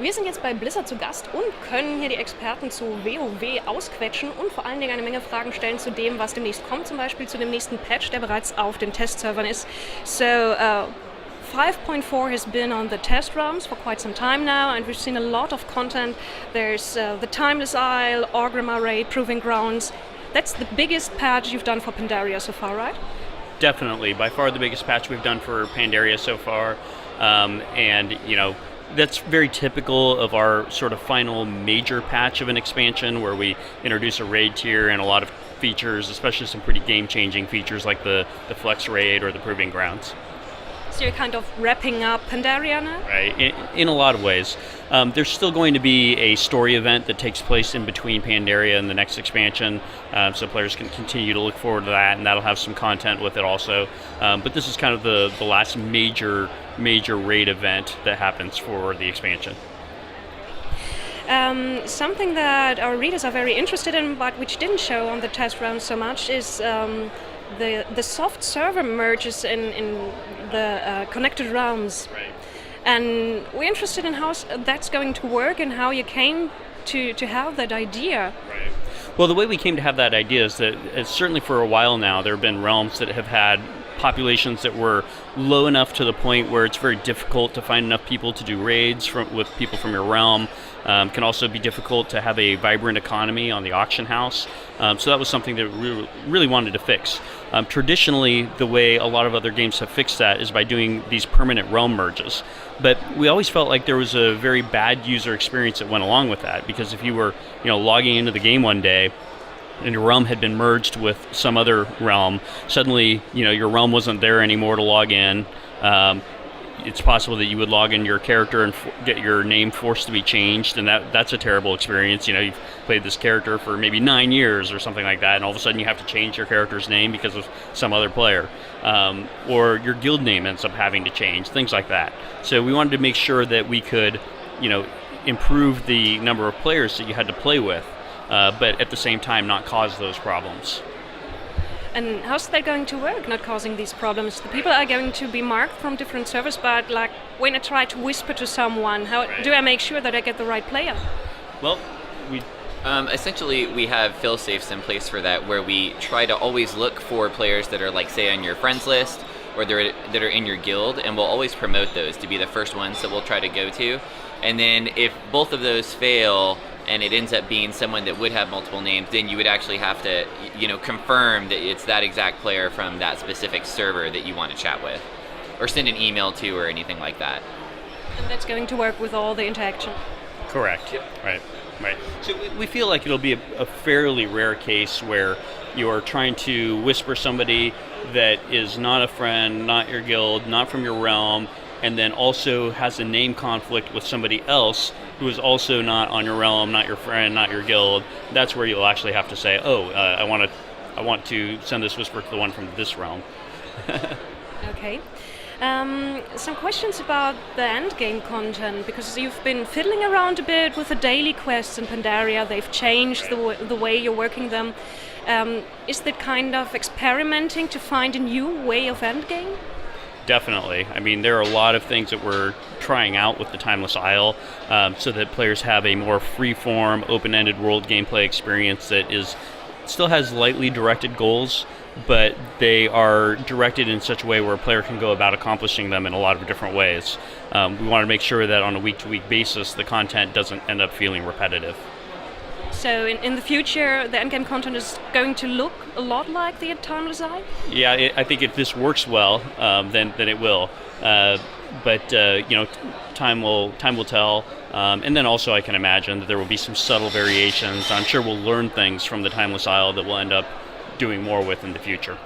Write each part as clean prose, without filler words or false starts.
Wir sind jetzt bei Blizzard zu Gast und können hier die Experten zu WoW ausquetschen und vor allen Dingen eine Menge Fragen stellen zu dem, was demnächst kommt, zum Beispiel zu dem nächsten Patch, der bereits auf den Testservern ist. So, 5.4 has been on the test realms for quite some time now, and we've seen a lot of content. There's the Timeless Isle, Orgrimmar Raid, Proving Grounds. That's the biggest patch you've done for Pandaria so far, right? Definitely, by far the biggest patch we've done for Pandaria so far, and that's very typical of our sort of final major patch of an expansion where we introduce a raid tier and a lot of features, especially some pretty game-changing features like the Flex Raid or the Proving Grounds. So you're kind of wrapping up Pandaria now? Right, in a lot of ways. There's still going to be a story event that takes place in between Pandaria and the next expansion, so players can continue to look forward to that, and that'll have some content with it also. But this is kind of the last major raid event that happens for the expansion. Something that our readers are very interested in, but which didn't show on the test round so much, is the soft server merges in the connected realms. Right. And we're interested in how that's going to work and how you came to have that idea. Right. Well, the way we came to have that idea is that certainly for a while now there have been realms that have had populations that were low enough to the point where it's very difficult to find enough people to do raids with people from your realm. Can also be difficult to have a vibrant economy on the auction house. So that was something that we really wanted to fix. Traditionally, the way a lot of other games have fixed that is by doing these permanent realm merges. But we always felt like there was a very bad user experience that went along with that, because if you were logging into the game one day and your realm had been merged with some other realm, suddenly your realm wasn't there anymore to log in. It's possible that you would log in your character and get your name forced to be changed, and that's a terrible experience. You've played this character for maybe 9 years or something like that, and all of a sudden you have to change your character's name because of some other player. Or your guild name ends up having to change, things like that. So we wanted to make sure that we could, improve the number of players that you had to play with, but at the same time not cause those problems. And how's that going to work, not causing these problems? The people are going to be marked from different servers, but like when I try to whisper to someone, how do I make sure that I get the right player? Well, essentially we have fail-safes in place for that, where we try to always look for players that are, like, say, on your friends list or that are in your guild, and we'll always promote those to be the first ones that we'll try to go to. And then if both of those fail and it ends up being someone that would have multiple names, then you would actually have to, confirm that it's that exact player from that specific server that you want to chat with, or send an email to, or anything like that. And that's going to work with all the interaction. Correct. Yep. Right. So we feel like it'll be a fairly rare case where you are trying to whisper somebody that is not a friend, not your guild, not from your realm, and then also has a name conflict with somebody else who is also not on your realm, not your friend, not your guild. That's where you'll actually have to say, I want to send this whisper to the one from this realm. Okay. Some questions about the endgame content, because you've been fiddling around a bit with the daily quests in Pandaria. They've changed the way you're working them. Is that kind of experimenting to find a new way of endgame? Definitely. I mean, there are a lot of things that we're trying out with the Timeless Isle, so that players have a more free-form, open-ended world gameplay experience that still has lightly directed goals, but they are directed in such a way where a player can go about accomplishing them in a lot of different ways. We want to make sure that on a week-to-week basis, the content doesn't end up feeling repetitive. So in the future, the endgame content is going to look a lot like the Timeless Isle? Yeah, I think if this works well, then it will. But time will tell. And then also I can imagine that there will be some subtle variations. I'm sure we'll learn things from the Timeless Isle that we'll end up doing more with in the future.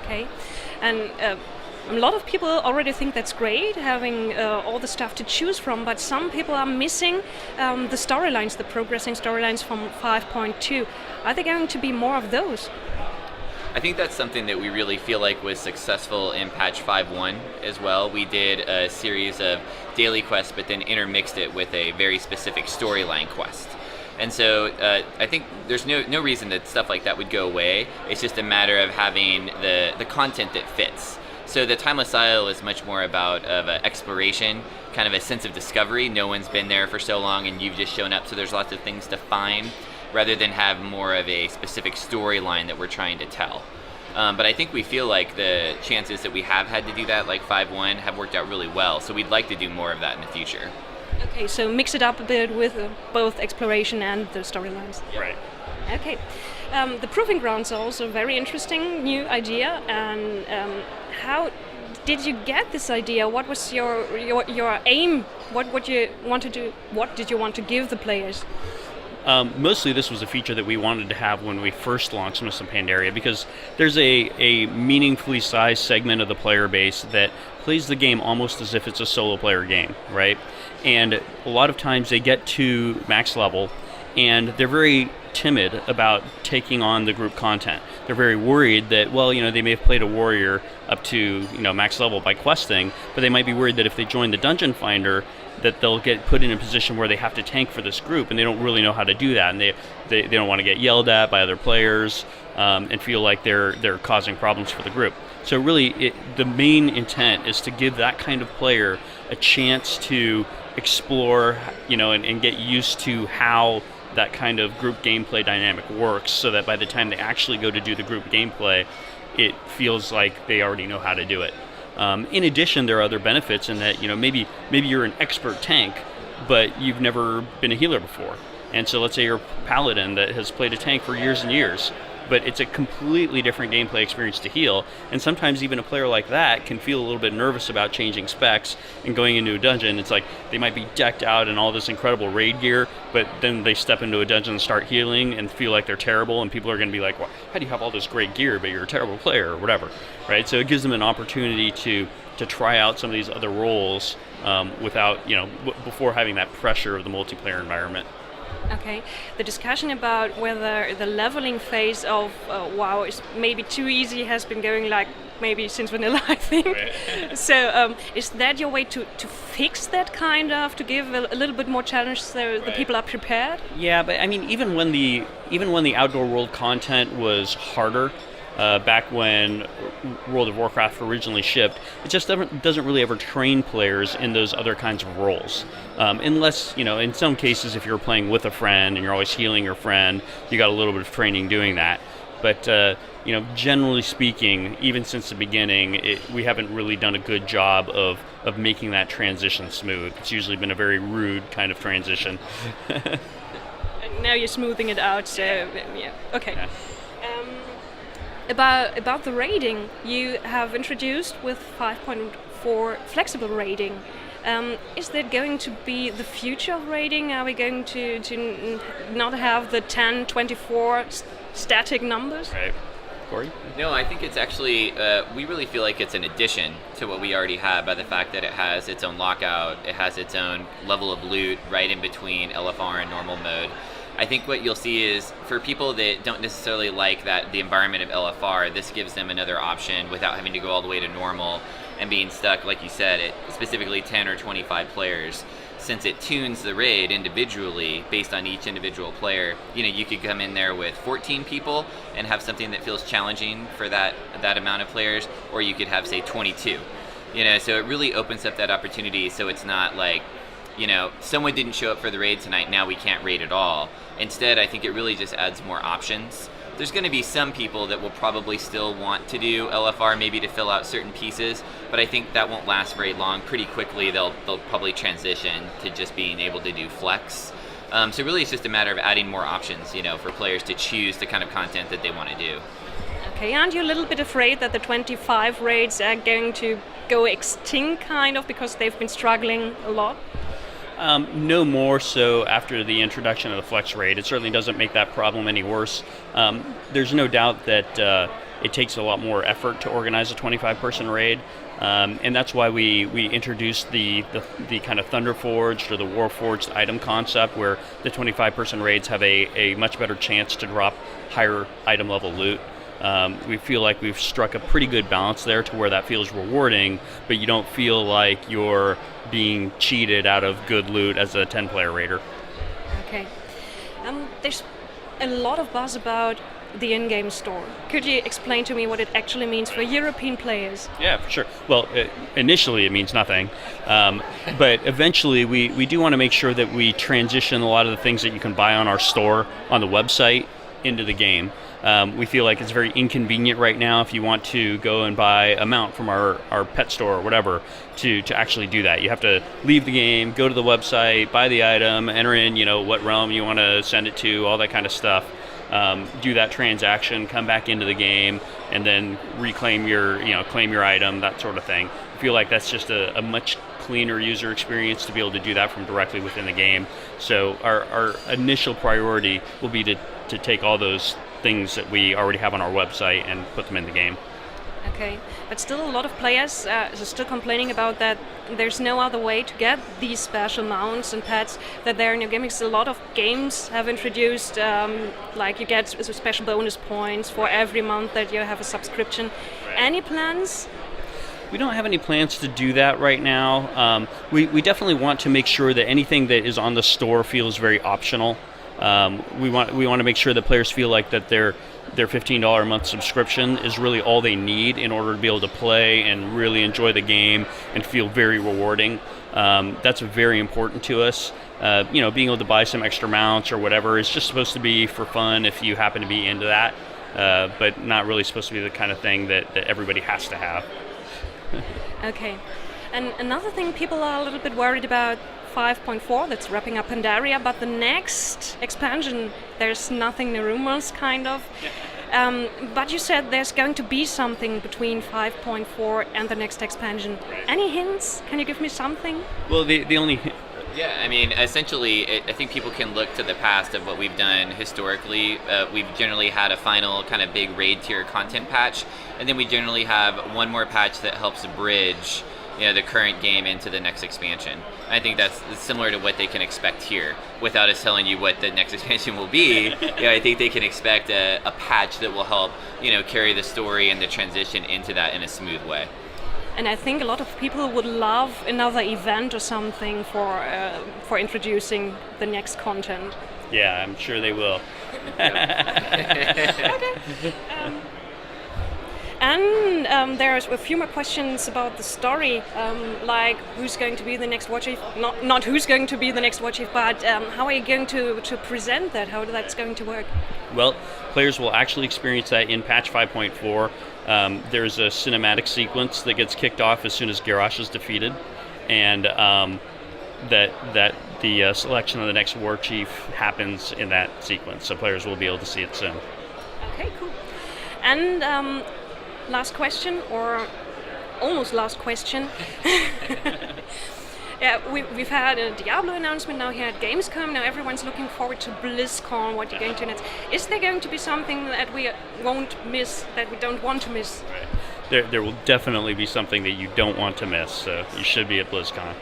Okay. And a lot of people already think that's great, having all the stuff to choose from, but some people are missing the storylines, the progressing storylines from 5.2. Are there going to be more of those? I think that's something that we really feel like was successful in patch 5.1 as well. We did a series of daily quests, but then intermixed it with a very specific storyline quest. And so I think there's no reason that stuff like that would go away. It's just a matter of having the content that fits. So the Timeless Isle is much more about of an exploration kind of a sense of discovery. No one's been there for so long and you've just shown up, so there's lots of things to find, rather than have more of a specific storyline that we're trying to tell. But I think we feel like the chances that we have had to do that, like 5.1, have worked out really well. So we'd like to do more of that in the future. Okay, so mix it up a bit with both exploration and the storylines. Right. Okay. The Proving Grounds are also a very interesting new idea. And how did you get this idea? What was your aim? What did you want to give the players? Mostly this was a feature that we wanted to have when we first launched Mists of Pandaria, because there's a meaningfully sized segment of the player base that plays the game almost as if it's a solo player game, right? And a lot of times they get to max level and they're very timid about taking on the group content. They're very worried that, well, they may have played a warrior up to, max level by questing, but they might be worried that if they join the dungeon finder, that they'll get put in a position where they have to tank for this group, and they don't really know how to do that, and they don't want to get yelled at by other players and feel like they're causing problems for the group. So really, the main intent is to give that kind of player a chance to explore, and get used to how that kind of group gameplay dynamic works, so that by the time they actually go to do the group gameplay, it feels like they already know how to do it. In addition, there are other benefits in that, maybe you're an expert tank, but you've never been a healer before. And so let's say you're a paladin that has played a tank for years and years, but it's a completely different gameplay experience to heal. And sometimes even a player like that can feel a little bit nervous about changing specs and going into a dungeon. It's like they might be decked out in all this incredible raid gear, but then they step into a dungeon and start healing and feel like they're terrible, and people are going to be like, well, how do you have all this great gear but you're a terrible player, or whatever, right? So it gives them an opportunity to try out some of these other roles without, before having that pressure of the multiplayer environment. Okay, the discussion about whether the leveling phase of WoW is maybe too easy has been going like maybe since vanilla, I think. Right. So is that your way to fix that kind of, to give a little bit more challenge so the people are prepared? Yeah, but I mean, even when the outdoor world content was harder, back when World of Warcraft originally shipped, it just doesn't really ever train players in those other kinds of roles. Unless, in some cases, if you're playing with a friend and you're always healing your friend, you got a little bit of training doing that. But, generally speaking, even since the beginning, we haven't really done a good job of making that transition smooth. It's usually been a very rude kind of transition. And now you're smoothing it out, so yeah, okay. Yeah. About the raiding, you have introduced with 5.4 flexible raiding. Is that going to be the future of raiding? Are we going to not have the 10, 24 static numbers? Right. Corey? No, I think it's actually, we really feel like it's an addition to what we already have by the fact that it has its own lockout, it has its own level of loot right in between LFR and normal mode. I think what you'll see is, for people that don't necessarily like the environment of LFR, this gives them another option without having to go all the way to normal and being stuck, like you said, at specifically 10 or 25 players. Since it tunes the raid individually based on each individual player, you could come in there with 14 people and have something that feels challenging for that amount of players, or you could have, say, 22. So it really opens up that opportunity, so it's not like, someone didn't show up for the raid tonight, now we can't raid at all. Instead, I think it really just adds more options. There's going to be some people that will probably still want to do LFR, maybe to fill out certain pieces, but I think that won't last very long. Pretty quickly, they'll probably transition to just being able to do flex. So really, it's just a matter of adding more options, for players to choose the kind of content that they want to do. Okay, aren't you a little bit afraid that the 25 raids are going to go extinct, kind of, because they've been struggling a lot? No more so after the introduction of the flex raid. It certainly doesn't make that problem any worse. There's no doubt that it takes a lot more effort to organize a 25-person raid, and that's why we introduced the kind of Thunderforged or the Warforged item concept, where the 25-person raids have a much better chance to drop higher item level loot. We feel like we've struck a pretty good balance there to where that feels rewarding, but you don't feel like you're being cheated out of good loot as a 10-player raider. Okay. There's a lot of buzz about the Ingame-Store. Could you explain to me what it actually means for European players? Yeah, for sure. Well, initially it means nothing, but eventually we do want to make sure that we transition a lot of the things that you can buy on our store on the website into the game. We feel like it's very inconvenient right now if you want to go and buy a mount from our pet store or whatever to actually do that. You have to leave the game, go to the website, buy the item, enter in what realm you want to send it to, all that kind of stuff. Do that transaction, come back into the game, and then reclaim claim your item, that sort of thing. I feel like that's just a much cleaner user experience to be able to do that from directly within the game. So our initial priority will be to take all those things that we already have on our website and put them in the game. Okay, but still a lot of players are still complaining about that there's no other way to get these special mounts and pets that there are in your game. Because a lot of games have introduced, like you get special bonus points for every month that you have a subscription. Right. Any plans? We don't have any plans to do that right now. We definitely want to make sure that anything that is on the store feels very optional. We want to make sure that players feel like that their $15 a month subscription is really all they need in order to be able to play and really enjoy the game and feel very rewarding. That's very important to us. Being able to buy some extra mounts or whatever is just supposed to be for fun if you happen to be into that, but not really supposed to be the kind of thing that everybody has to have. Okay. And another thing people are a little bit worried about 5.4, that's wrapping up Pandaria, but the next expansion, there's nothing, the rumors, kind of. But you said there's going to be something between 5.4 and the next expansion. Any hints? Can you give me something? Well, the only... Yeah, I mean, essentially, I think people can look to the past of what we've done historically. We've generally had a final kind of big raid tier content patch, and then we generally have one more patch that helps bridge the current game into the next expansion. I think that's similar to what they can expect here. Without us telling you what the next expansion will be, I think they can expect a patch that will help carry the story and the transition into that in a smooth way. And I think a lot of people would love another event or something for introducing the next content. Yeah, I'm sure they will. Okay. And there's a few more questions about the story, like who's going to be the next war chief, not who's going to be the next war chief, but how are you going to present that, how that's going to work? Well, players will actually experience that in patch 5.4. There's a cinematic sequence that gets kicked off as soon as Garrosh is defeated, and that the selection of the next war chief happens in that sequence, so players will be able to see it soon. Okay, cool. And last question, or almost last question. Yeah, we've had a Diablo announcement now here at Gamescom. Now everyone's looking forward to BlizzCon, what you're going to announce. Is there going to be something that we won't miss, that we don't want to miss? Right. There will definitely be something that you don't want to miss, so you should be at BlizzCon.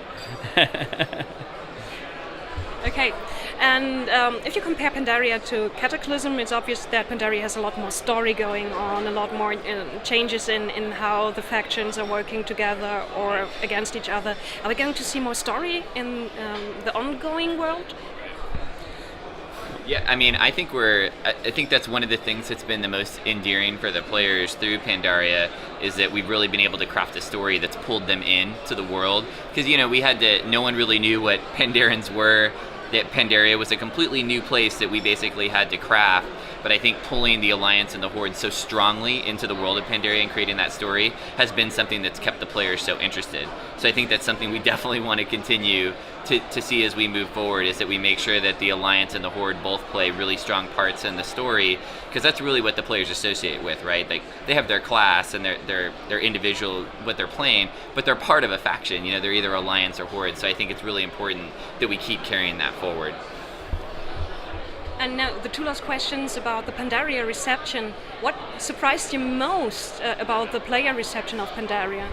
Okay, and if you compare Pandaria to Cataclysm, it's obvious that Pandaria has a lot more story going on, a lot more changes in how the factions are working together or against each other. Are we going to see more story in the ongoing world? Yeah, I mean, I think that's one of the things that's been the most endearing for the players through Pandaria is that we've really been able to craft a story that's pulled them in to the world. Because, no one really knew what Pandarans were, that Pandaria was a completely new place that we basically had to craft. But I think pulling the Alliance and the Horde so strongly into the world of Pandaria and creating that story has been something that's kept the players so interested. So I think that's something we definitely want to continue to see as we move forward, is that we make sure that the Alliance and the Horde both play really strong parts in the story, because that's really what the players associate with, right? Like, they have their class and their individual, what they're playing, but they're part of a faction. They're either Alliance or Horde, so I think it's really important that we keep carrying that forward. And now the two last questions about the Pandaria reception. What surprised you most about the player reception of Pandaria?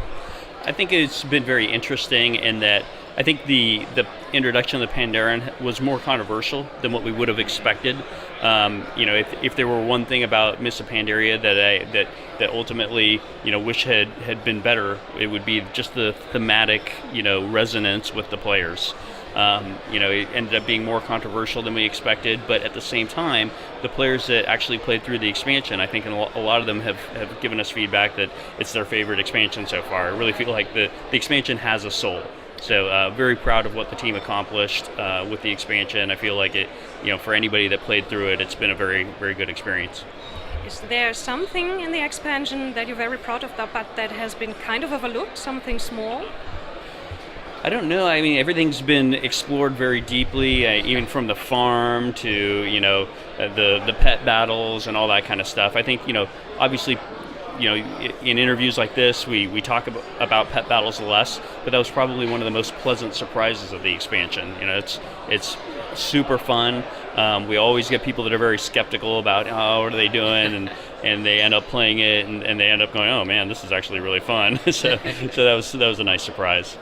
I think it's been very interesting in that I think the introduction of the Pandaren was more controversial than what we would have expected. If there were one thing about Mists of Pandaria that ultimately wish had been better, it would be just the thematic resonance with the players. It ended up being more controversial than we expected, but at the same time, the players that actually played through the expansion, I think a lot of them have given us feedback that it's their favorite expansion so far. I really feel like the expansion has a soul. So very proud of what the team accomplished with the expansion. I feel like it, for anybody that played through it, it's been a very, very good experience. Is there something in the expansion that you're very proud of, but that has been kind of overlooked, something small? I don't know. I mean, everything's been explored very deeply, even from the farm to, the pet battles and all that kind of stuff. I think, obviously, in interviews like this, we talk about pet battles less, but that was probably one of the most pleasant surprises of the expansion. It's super fun. We always get people that are very skeptical about, what are they doing, and they end up playing it, and they end up going, oh man, this is actually really fun. so that was a nice surprise.